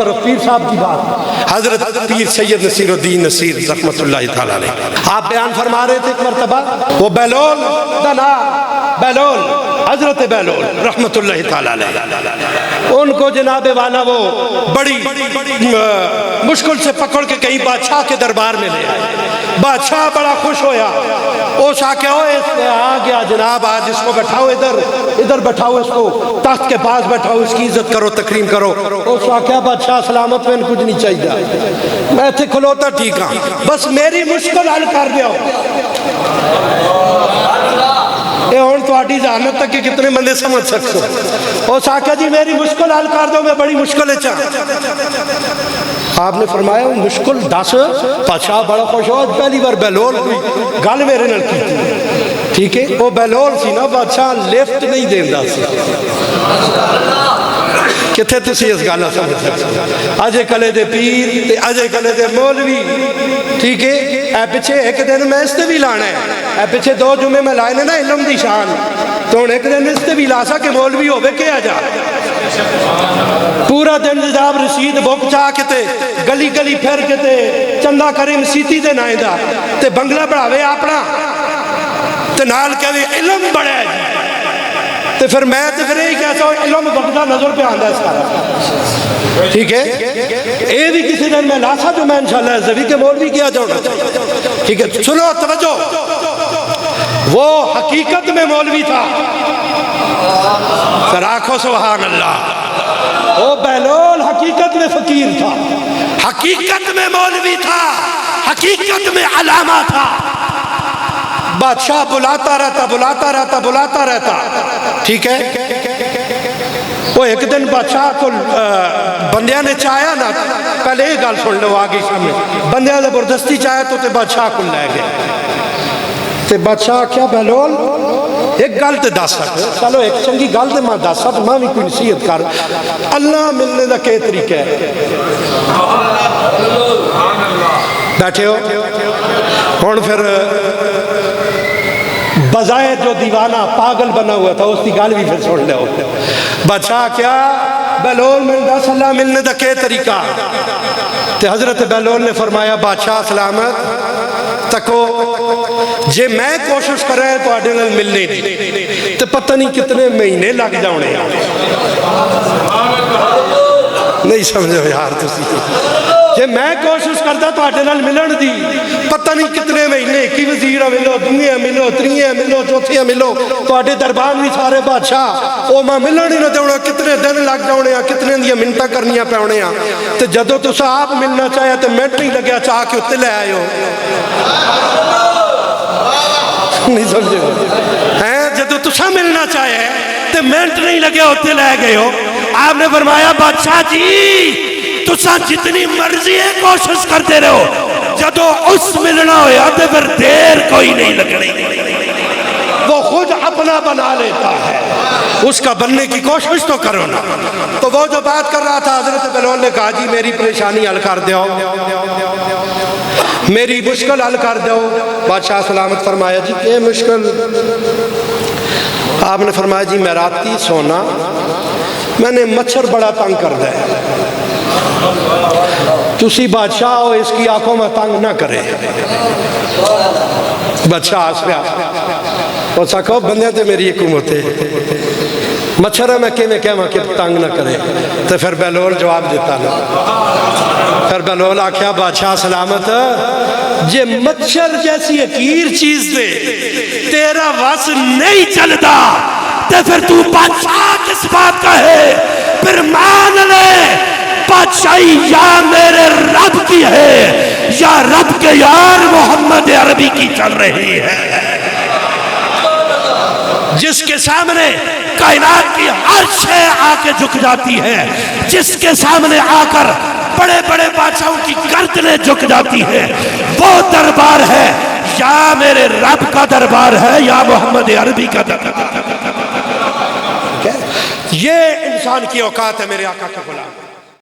پیر صاحب کی بات، حضرت پیر سید نصیر الدین نصیر رحمت اللہ تعالیٰ علیہ، آپ بیان فرما رہے تھے ایک مرتبہ وہ بیلول دنا بیلول حضرت بیلول رحمت اللہ تعالیٰ علیہ، ان کو جناب والا وہ بڑی مشکل سے پکڑ کے کہیں بادشاہ کے دربار میں لے آئے۔ بادشاہ بڑا خوش ہویا، اس آ کے آ گیا جناب، آج اس کو بٹھاؤ، ادھر بٹھاؤ، اس کو تخت کے پاس بٹھاؤ، اس کی عزت کرو، تکریم کرو۔ اس آ بادشاہ سلامت میں کچھ نہیں چاہیے، میں تھے کھلوتا ٹھیک ہاں، بس میری مشکل حل کر دیا۔ یہ ہون تو آٹی ذہانت تک کہ کتنے بندے سمجھ سکتے، اس آقا جی میری مشکل حل کر دو، میں بڑی مشکل ہے چاہ۔ آپ نے فرمایا مشکل 10، بادشاہ بڑا خوش ہوا، پہلی بار بیلول کوئی گل میرے نال کی تھی، ٹھیک ہے، وہ بیلول سی نا، بادشاہ لیفٹ نہیں دیندہ سی، کتھے تسی اس گالا سمجھ سکتے، اجے کلے دے پیر تے اجے کلے دے مولوی، ٹھیک ہے، اے پچھے ایک دن میں اس تے بھی لانا ہے، اے پچھے 2 جمعے میں لائنے نا علم دی شان، تو ایک دن اس تے بھی لاسا کہ مولوی ہوئے کیا جا، پورا دن جاب رسید بک چاہ کے تے گلی گلی پھر کے تے چندہ کریم سیتی دے نائندہ تے بنگلہ بڑھاوے اپنا تے نال کہوے علم بڑھے جی، تے پھر میں تے پھر یہی کہتا ہوں علم وقتہ نظر پہ آندہ ہے سارا، ٹھیک ہے، اے بھی کسی دن میں لاسا جو میں انشاءاللہ زوی کے مولوی کیا جاؤں، ٹھیک ہے، سنو توجہ، وہ حقیقت میں مولوی تھا، سر آنکھوں سبحان اللہ، وہ بیلول حقیقت میں فقیر تھا، حقیقت میں مولوی تھا، حقیقت میں علامہ تھا، بادشاہ بلاتا رہتا بلاتا رہتا بلاتا رہتا، ٹھیک ہے، وہ ایک دن بادشاہ کو بندیاں نے چاہیا نا، پہلے یہ گال سن لو آگے سامنے، بندیاں زبردستی چاہیا تو تے بادشاہ کو لے گئے، تے بادشاہ کیا بیلول ایک گل تے دس سکتے، چلو ایک چنگی گل تے ماں دس سکتے، ماں بھی کوئی نصیحت کر، اللہ ملنے دا کے طریقہ ہے، بیٹھے ہو، ہون پھر بظاہر جو دیوانہ پاگل بنا ہوا تھا اس کی گل بھی پھر سن لے ہو، بادشاہ کیا بیلول مل دس اللہ ملنے دا کے طریقہ، تے حضرت بیلول نے فرمایا بادشاہ سلامت تکو جے میں کوشش کر رہے ہیں تو آڈے نال ملنے دی تو پتہ نہیں کتنے مہینے لگ جاؤنے، نہیں سمجھو یار تسی، جے میں کوشش کرتا تو آڈے نال ملن دی پتہ نہیں کتنے مہینے، کی وزیرہ ملو، دنیا ملو، تریہ ملو، چوتھیہ ملو، تو آڈے دربان بھی سارے بادشاہ او ماں ملن ہی نہ دوڑا، کتنے دن لگ جاؤنے ہیں، کتنے دیا منتہ کرنیاں پیونے ہیں، تو جدو تو صاحب ملنا چاہیا تو منٹ نہیں لگیا چاہ کے اتنے لے آئے ہو، نہیں سمجھے ہیں، جدو تسا ملنا چاہے تو منٹ نہیں لگے ہوتے لے گئے ہو، آپ نے فرمایا بادشاہ جی تسا جتنی مرضی ہے کوشش کرتے رہو، جدو اس ملنا ہویا تو پھر دیر کوئی نہیں لگنی، وہ خود اپنا بنا لیتا ہے، اس کا بننے کی کوشش تو کرو نا۔ تو وہ جو بات کر رہا تھا حضرت بیلول نے کہا جی میری پریشانی حل کر دیو، میری مشکل حل کر دو، بادشاہ سلامت فرمایا جی اے مشکل، آپ نے فرمایا جی میں راتی سونا، میں نے مچھر بڑا تنگ کر دے، تسی بادشاہ ہو اس کی آنکھوں میں تنگ نہ کرے، بادشاہ آسیا وہ سکھو بندیاں تے میری حکومت ہے، مچھر ہے میں کہواں کہ تنگ نہ کرے، تو پھر بیلول جواب دیتا نا، پھر بیلول آکھیا بادشاہ سلامت جے مچھر جیسی حقیر چیز دے تیرا وس نہیں چلتا تو پھر تو بادشاہ کس بات کا ہے، پھر مان لے بادشاہی یا میرے رب کی ہے یا رب کے یار محمد عربی کی چل رہی ہے، جس کے سامنے کائنات کی ہر شے آ کے جھک جاتی ہے، جس کے سامنے آ کر بڑے بڑے بادشاہوں کی گردنیں جھک جاتی ہے، وہ دربار ہے یا میرے رب کا دربار ہے یا محمد عربی کا دربار، یہ انسان کی اوقات ہے میرے آقا کا غلام۔